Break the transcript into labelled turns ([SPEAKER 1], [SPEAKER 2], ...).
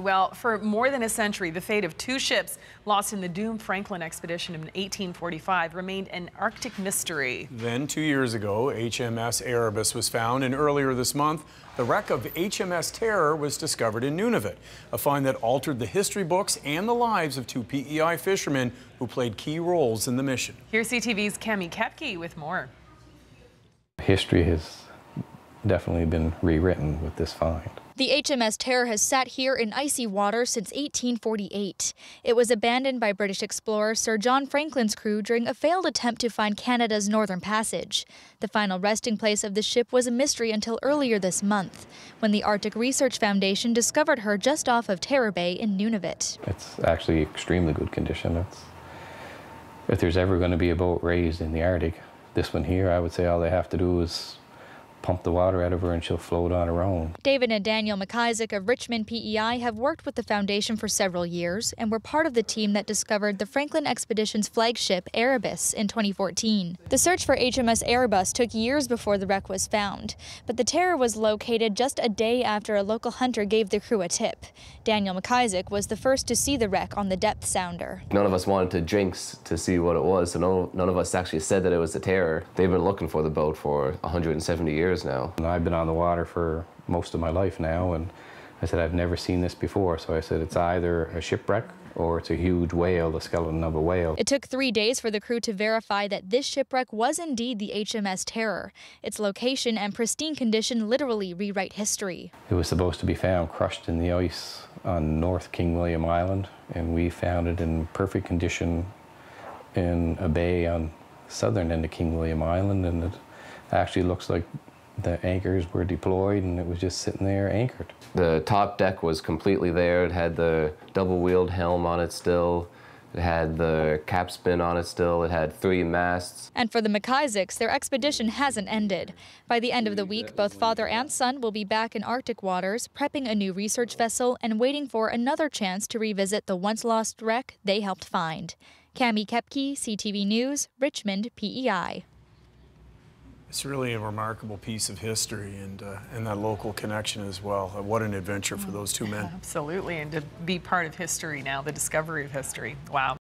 [SPEAKER 1] Well, for more than a century, the fate of two ships lost in the doomed Franklin expedition in 1845 remained an Arctic mystery.
[SPEAKER 2] Then 2 years ago, HMS Erebus was found, and earlier this month, the wreck of HMS Terror was discovered in Nunavut, a find that altered the history books and the lives of two P.E.I. fishermen who played key roles in the mission. Here's CTV's Cami Kepke with more.
[SPEAKER 3] History has definitely been rewritten with this find.
[SPEAKER 4] The HMS Terror has sat here in icy water since 1848. It was abandoned by British explorer Sir John Franklin's crew during a failed attempt to find Canada's Northern Passage. The final resting place of the ship was a mystery until earlier this month, when the Arctic Research Foundation discovered her just off of Terror Bay in Nunavut.
[SPEAKER 3] It's actually extremely good condition. If there's ever going to be a boat raised in the Arctic, this one here, I would say all they have to do is pump the water out of her and she'll float on her own.
[SPEAKER 4] David and Daniel McIsaac of Richmond P.E.I. have worked with the foundation for several years and were part of the team that discovered the Franklin expedition's flagship Erebus in 2014. The search for HMS Erebus took years before the wreck was found, but the Terror was located just a day after a local hunter gave the crew a tip. Daniel McIsaac was the first to see the wreck on the depth sounder.
[SPEAKER 5] None of us wanted to drink to see what it was, so none of us actually said that it was the Terror. They've been looking for the boat for 170 years now.
[SPEAKER 3] I've been on the water for most of my life now, and I said I've never seen this before, so I said it's either a shipwreck or it's a huge whale, the skeleton of a whale.
[SPEAKER 4] It took 3 days for the crew to verify that this shipwreck was indeed the HMS Terror. Its location and pristine condition literally rewrite history.
[SPEAKER 3] It was supposed to be found crushed in the ice on North King William Island, and we found it in perfect condition in a bay on southern end of King William Island, and it actually looks like the anchors were deployed and it was just sitting there anchored.
[SPEAKER 5] The top deck was completely there. It had the double-wheeled helm on it still. It had the capstan on it still. It had 3 masts.
[SPEAKER 4] And for the McIsaacs, their expedition hasn't ended. By the end of the week, both father and son will be back in Arctic waters, prepping a new research vessel and waiting for another chance to revisit the once-lost wreck they helped find. Cami Kepke, CTV News, Richmond, P.E.I.
[SPEAKER 2] It's really a remarkable piece of history, and that local connection as well. What an adventure for those two men.
[SPEAKER 1] Absolutely, and to be part of history now, the discovery of history. Wow.